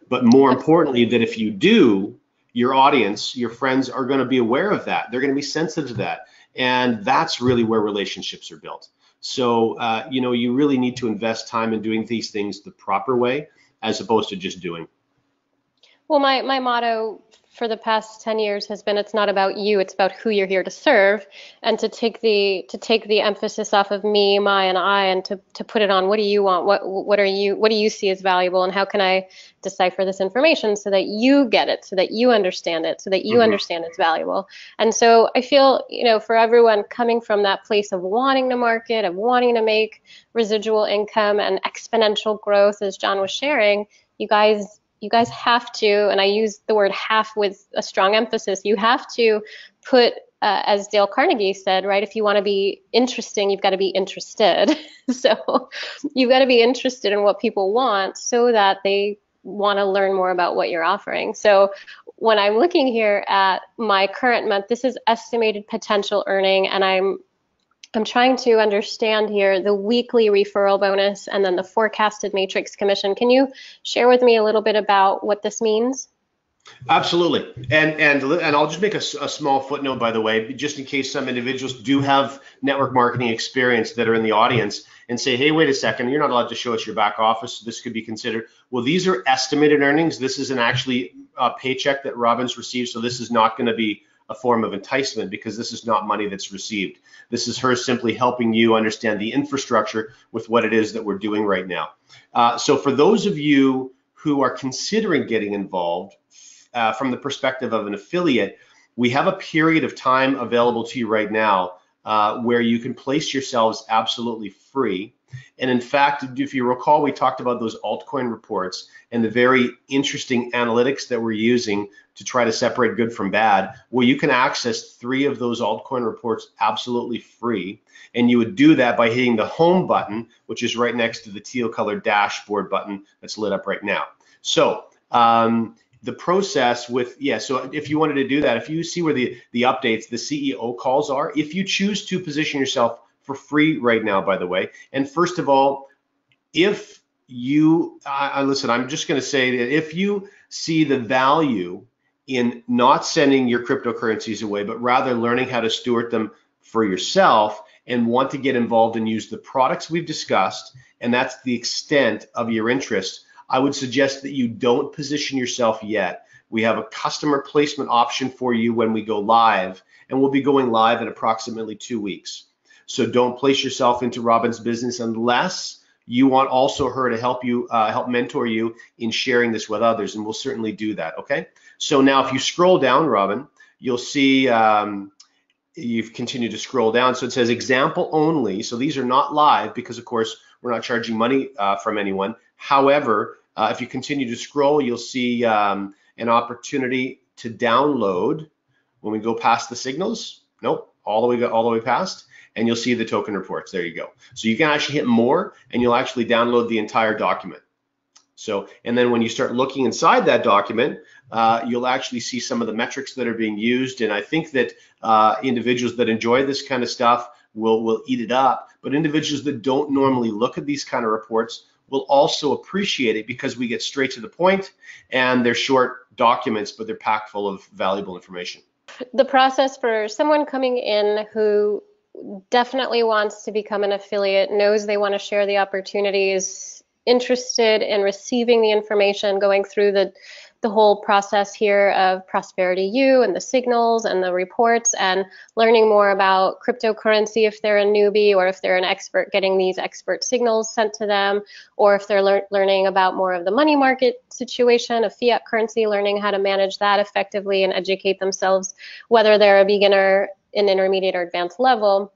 But more importantly, that if you do, your audience, your friends are going to be aware of that. They're going to be sensitive to that. And that's really where relationships are built. So, you really need to invest time in doing these things the proper way, as opposed to just doing. Well, my motto for the past 10 years has been, it's not about you, it's about who you're here to serve, and to take the emphasis off of me, my, and I, and to put it on, what do you want? What do you see as valuable, and how can I decipher this information so that you get it, so that you understand it, so that you understand it's valuable. And so I feel, for everyone coming from that place of wanting to market, of wanting to make residual income and exponential growth, as John was sharing, you guys have to, and I use the word "have" with a strong emphasis, you have to put, as Dale Carnegie said, right, if you want to be interesting, you've got to be interested. So you've got to be interested in what people want so that they want to learn more about what you're offering. So when I'm looking here at my current month, this is estimated potential earning, and I'm trying to understand here the weekly referral bonus and then the forecasted matrix commission. Can you share with me a little bit about what this means? Absolutely. And I'll just make a small footnote, by the way, just in case some individuals do have network marketing experience that are in the audience and say, hey, wait a second, you're not allowed to show us your back office. This could be considered. Well, these are estimated earnings. This isn't actually a paycheck that Robin's received. So this is not going to be a form of enticement, because this is not money that's received. This is her simply helping you understand the infrastructure with what it is that we're doing right now. So for those of you who are considering getting involved from the perspective of an affiliate, we have a period of time available to you right now where you can place yourselves absolutely free. And in fact, if you recall, we talked about those altcoin reports and the very interesting analytics that we're using to try to separate good from bad. Well, you can access 3 of those altcoin reports absolutely free. And you would do that by hitting the home button, which is right next to the teal colored dashboard button that's lit up right now. So the process with, so if you wanted to do that, if you see where the updates, the CEO calls are, if you choose to position yourself for free right now, by the way. And first of all, if you, listen, I'm just going to say that if you see the value in not sending your cryptocurrencies away, but rather learning how to steward them for yourself and want to get involved and use the products we've discussed, and that's the extent of your interest, I would suggest that you don't position yourself yet. We have a customer placement option for you when we go live, and we'll be going live in approximately 2 weeks. So don't place yourself into Robin's business unless you want also her to help you, help mentor you in sharing this with others, and we'll certainly do that, okay? So now if you scroll down, Robin, you'll see you've continued to scroll down. So it says example only. So these are not live because, of course, we're not charging money from anyone. However, if you continue to scroll, you'll see an opportunity to download when we go past the signals. Nope, all the way past. And you'll see the token reports. There you go. So you can actually hit more and you'll actually download the entire document. So, and then when you start looking inside that document, you'll actually see some of the metrics that are being used. And I think that individuals that enjoy this kind of stuff will eat it up. But individuals that don't normally look at these kind of reports will also appreciate it because we get straight to the point and they're short documents, but they're packed full of valuable information. The process for someone coming in who definitely wants to become an affiliate, knows they want to share the opportunities, interested in receiving the information, going through the whole process here of Prosperity U and the signals and the reports, and learning more about cryptocurrency if they're a newbie, or if they're an expert, getting these expert signals sent to them, or if they're learning about more of the money market situation of fiat currency, learning how to manage that effectively and educate themselves, whether they're a beginner, an intermediate, or advanced level.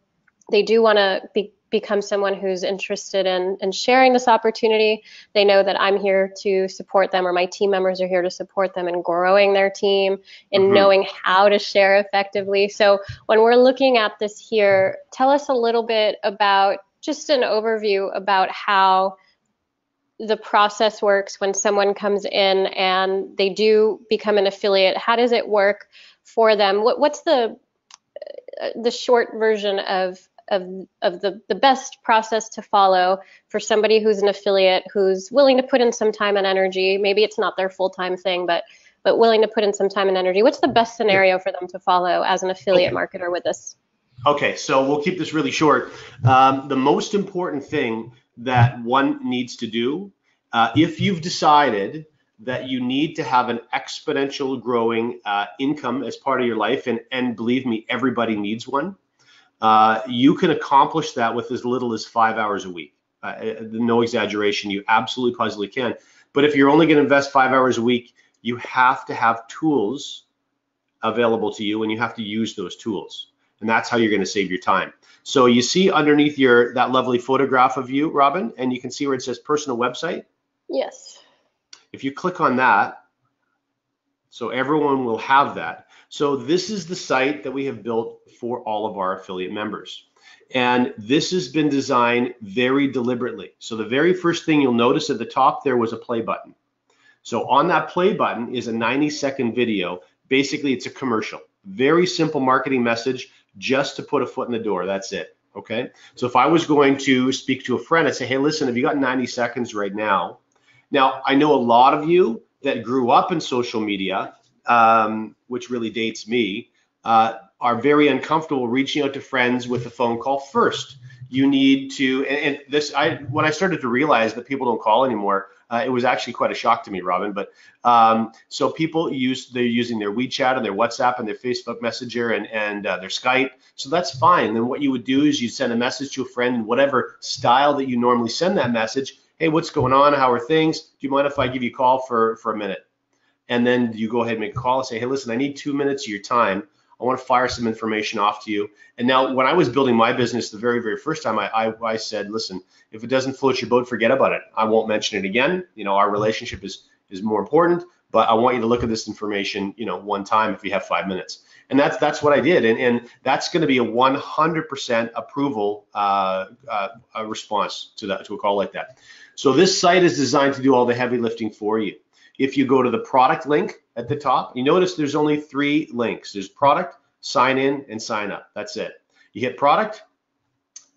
They do want to become someone who's interested in sharing this opportunity. They know that I'm here to support them, or my team members are here to support them in growing their team and knowing how to share effectively. So when we're looking at this here, tell us a little bit about just an overview about how the process works when someone comes in and they do become an affiliate. How does it work for them? What's the short version of the best process to follow for somebody who's an affiliate, who's willing to put in some time and energy? Maybe it's not their full-time thing, but willing to put in some time and energy. What's the best scenario for them to follow as an affiliate marketer with this? Okay, so we'll keep this really short. The most important thing that one needs to do, if you've decided that you need to have an exponential growing income as part of your life, and believe me, everybody needs one, you can accomplish that with as little as 5 hours a week. No exaggeration, you absolutely positively can. But if you're only going to invest 5 hours a week, you have to have tools available to you, and you have to use those tools. And that's how you're going to save your time. So you see underneath that lovely photograph of you, Robin, and you can see where it says personal website? Yes. If you click on that, so everyone will have that. So this is the site that we have built for all of our affiliate members. And this has been designed very deliberately. So the very first thing you'll notice at the top there was a play button. So on that play button is a 90-second video. Basically, it's a commercial. Very simple marketing message just to put a foot in the door. That's it. Okay. So if I was going to speak to a friend, I'd say, hey, listen, have you got 90 seconds right now? Now, I know a lot of you that grew up in social media, which really dates me, are very uncomfortable reaching out to friends with a phone call first. You need to, and this, when I started to realize that people don't call anymore, it was actually quite a shock to me, Robin. But so people they're using their WeChat and their WhatsApp and their Facebook Messenger and their Skype. So that's fine. Then what you would do is you send a message to a friend in whatever style that you normally send that message. Hey, what's going on? How are things? Do you mind if I give you a call for a minute? And then you go ahead and make a call and say, hey, listen, I need 2 minutes of your time. I want to fire some information off to you. And now when I was building my business the very, very first time, I said, listen, if it doesn't float your boat, forget about it. I won't mention it again. You know, our relationship is more important, but I want you to look at this information, you know, one time if you have 5 minutes. And that's what I did. And that's going to be a 100% approval response to a call like that. So this site is designed to do all the heavy lifting for you. If you go to the product link at the top, you notice there's only 3 links. There's product, sign in, and sign up. That's it. You hit product,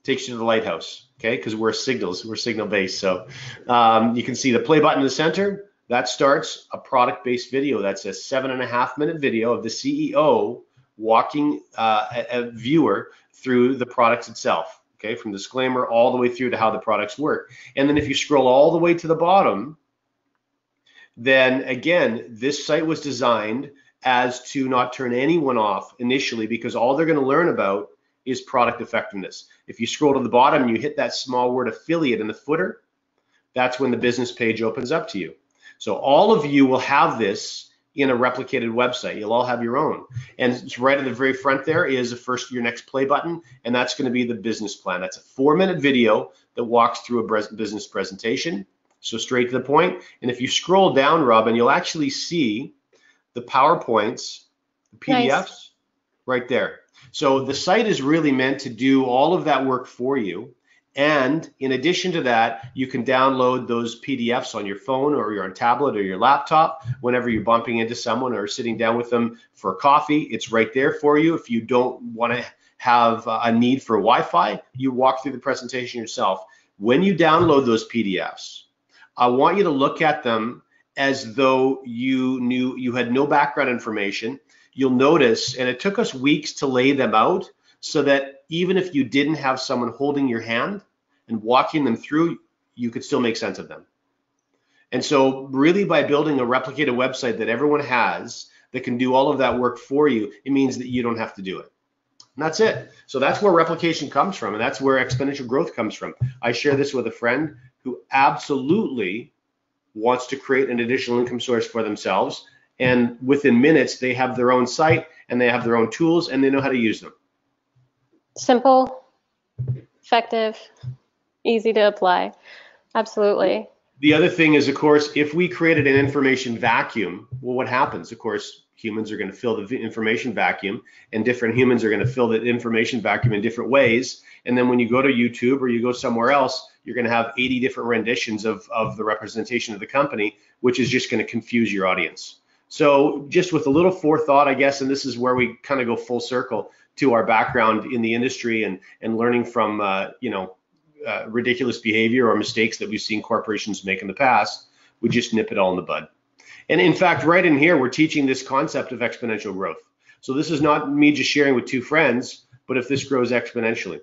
takes you to the lighthouse, okay? Because we're signal based. So you can see the play button in the center. That starts a product-based video. That's a 7.5-minute video of the CEO walking a viewer through the products itself, okay, from disclaimer all the way through to how the products work. And then if you scroll all the way to the bottom, then again, this site was designed as to not turn anyone off initially, because all they're going to learn about is product effectiveness. If you scroll to the bottom and you hit that small word affiliate in the footer, that's when the business page opens up to you. So all of you will have this in a replicated website. You'll all have your own. And it's right at the very front there is your next play button, and that's going to be the business plan. That's a 4-minute video that walks through a business presentation. So straight to the point. And if you scroll down, Robin, you'll actually see the PowerPoints, the PDFs, nice, right there. So the site is really meant to do all of that work for you. And in addition to that, you can download those PDFs on your phone or your tablet or your laptop whenever you're bumping into someone or sitting down with them for coffee. It's right there for you. If you don't want to have a need for Wi-Fi, you walk through the presentation yourself. When you download those PDFs, I want you to look at them as though you had no background information. You'll notice, and it took us weeks to lay them out so that even if you didn't have someone holding your hand and walking them through, you could still make sense of them. And so really by building a replicated website that everyone has that can do all of that work for you, it means that you don't have to do it. And that's it. So that's where replication comes from, and that's where exponential growth comes from. I share this with a friend who absolutely wants to create an additional income source for themselves, and within minutes they have their own site and they have their own tools and they know how to use them. Simple, effective, easy to apply. Absolutely. The other thing is, of course, if we created an information vacuum, well, what happens? Of course, humans are going to fill the information vacuum, and different humans are going to fill the information vacuum in different ways. And then when you go to YouTube or you go somewhere else, you're going to have 80 different renditions of the representation of the company, which is just going to confuse your audience. So just with a little forethought, I guess, and this is where we kind of go full circle to our background in the industry and learning from, ridiculous behavior or mistakes that we've seen corporations make in the past, we just nip it all in the bud. And in fact, right in here, we're teaching this concept of exponential growth. So this is not me just sharing with two friends, but if this grows exponentially.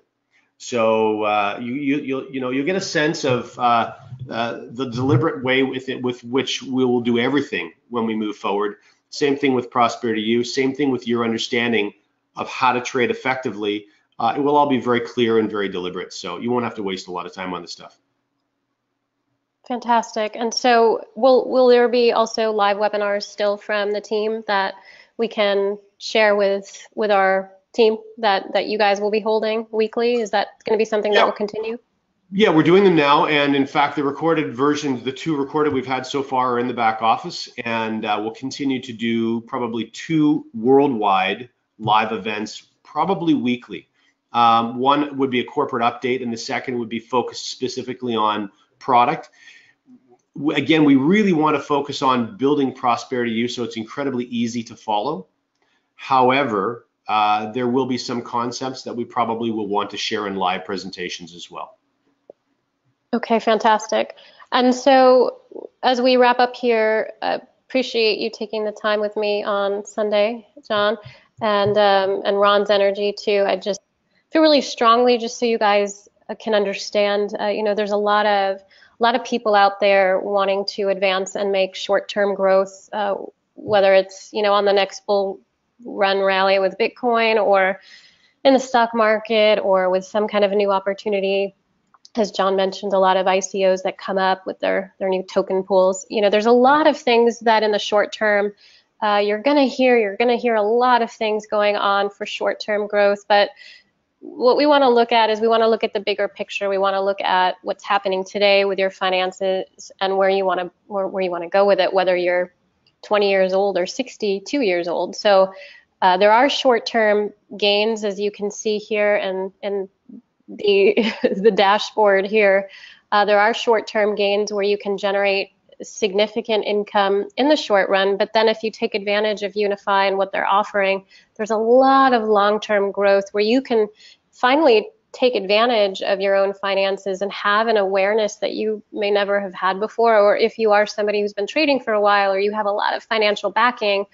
So you'll get a sense of the deliberate way with which we will do everything when we move forward. Same thing with Prosperity U, same thing with your understanding of how to trade effectively. It will all be very clear and very deliberate, so you won't have to waste a lot of time on this stuff. Fantastic. And so will there be also live webinars still from the team that we can share with our team that you guys will be holding weekly? Is that going to be something that will continue? Yeah, we're doing them now, and in fact, the recorded versions, the 2 recorded we've had so far, are in the back office, and we'll continue to do probably 2 worldwide live events, probably weekly. One would be a corporate update, and the second would be focused specifically on product. Again, we really want to focus on building Prosperity U so it's incredibly easy to follow. However, there will be some concepts that we probably will want to share in live presentations as well. Okay, fantastic. And so as we wrap up here, appreciate you taking the time with me on Sunday, John, and Ron's energy too. I just feel really strongly, just so you guys can understand, there's a lot of people out there wanting to advance and make short-term growth, whether it's, on the next bull run rally with Bitcoin or in the stock market or with some kind of a new opportunity. As John mentioned, a lot of ICOs that come up with their new token pools. There's a lot of things that in the short term you're going to hear a lot of things going on for short-term growth. But what we want to look at is we want to look at the bigger picture. We want to look at what's happening today with your finances and where you want to go with it, whether you're 20 years old or 62 years old. So there are short-term gains, as you can see here, and the dashboard here. There are short-term gains where you can generate significant income in the short run, but then if you take advantage of unifii and what they're offering, there's a lot of long-term growth where you can finally take advantage of your own finances and have an awareness that you may never have had before. Or if you are somebody who's been trading for a while or you have a lot of financial backing,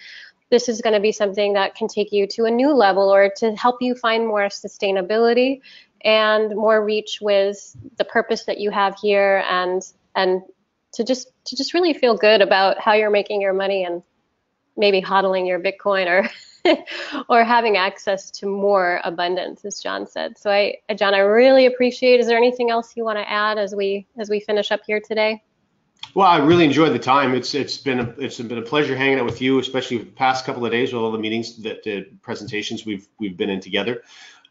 this is going to be something that can take you to a new level or to help you find more sustainability and more reach with the purpose that you have here, and to just really feel good about how you're making your money and maybe hodling your Bitcoin or or having access to more abundance, as John said. So John, I really appreciate. Is there anything else you want to add as we finish up here today? Well, I really enjoyed the time. It's been a pleasure hanging out with you, especially the past couple of days with all the meetings, the presentations we've been in together.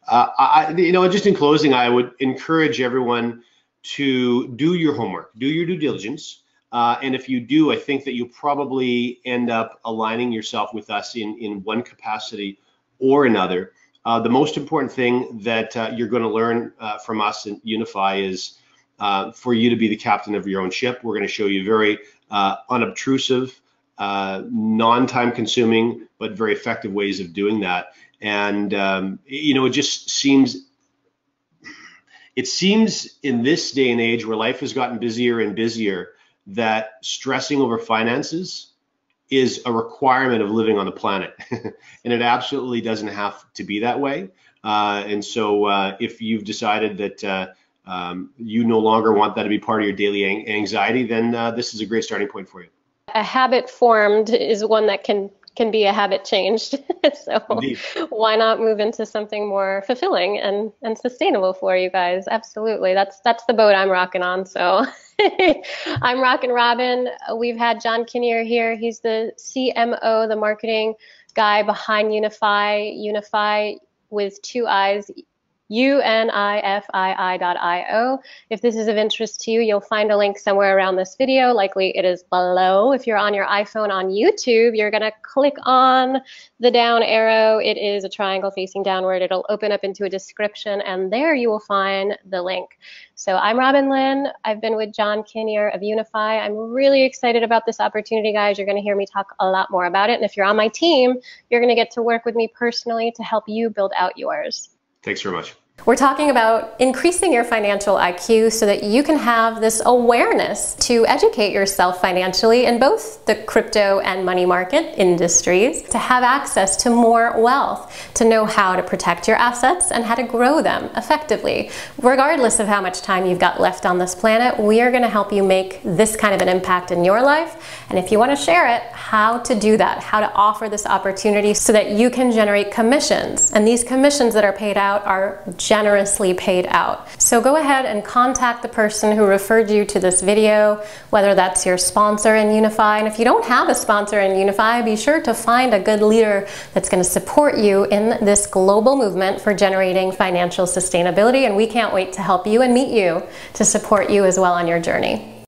Just in closing, I would encourage everyone to do your homework, do your due diligence. And if you do, I think that you'll probably end up aligning yourself with us in one capacity or another. The most important thing that you're going to learn from us in unifii is for you to be the captain of your own ship. We're going to show you very unobtrusive, non-time consuming, but very effective ways of doing that. And, it seems in this day and age where life has gotten busier and busier, that stressing over finances is a requirement of living on the planet. And it absolutely doesn't have to be that way. And so if you've decided that you no longer want that to be part of your daily anxiety, then this is a great starting point for you. A habit formed is one that can be a habit changed. So Indeed. Why not move into something more fulfilling and sustainable for you guys? Absolutely. That's the boat I'm rocking on. So I'm rocking Robin. We've had John Kinnear here. He's the CMO, the marketing guy behind unifii with 2 I's, unifii.io. If this is of interest to you, you'll find a link somewhere around this video. Likely it is below. If you're on your iPhone on YouTube, you're going to click on the down arrow. It is a triangle facing downward. It'll open up into a description, and there you will find the link. So I'm Robin Lynn. I've been with John Kinnear of unifii. I'm really excited about this opportunity, guys. You're going to hear me talk a lot more about it. And if you're on my team, you're going to get to work with me personally to help you build out yours. Thanks very much. We're talking about increasing your financial IQ so that you can have this awareness to educate yourself financially in both the crypto and money market industries, to have access to more wealth, to know how to protect your assets and how to grow them effectively. Regardless of how much time you've got left on this planet, we are going to help you make this kind of an impact in your life. And if you want to share it, how to do that, how to offer this opportunity so that you can generate commissions. And these commissions that are paid out are generously paid out. So go ahead and contact the person who referred you to this video, whether that's your sponsor in unifii. And if you don't have a sponsor in unifii, be sure to find a good leader that's going to support you in this global movement for generating financial sustainability. And we can't wait to help you and meet you to support you as well on your journey.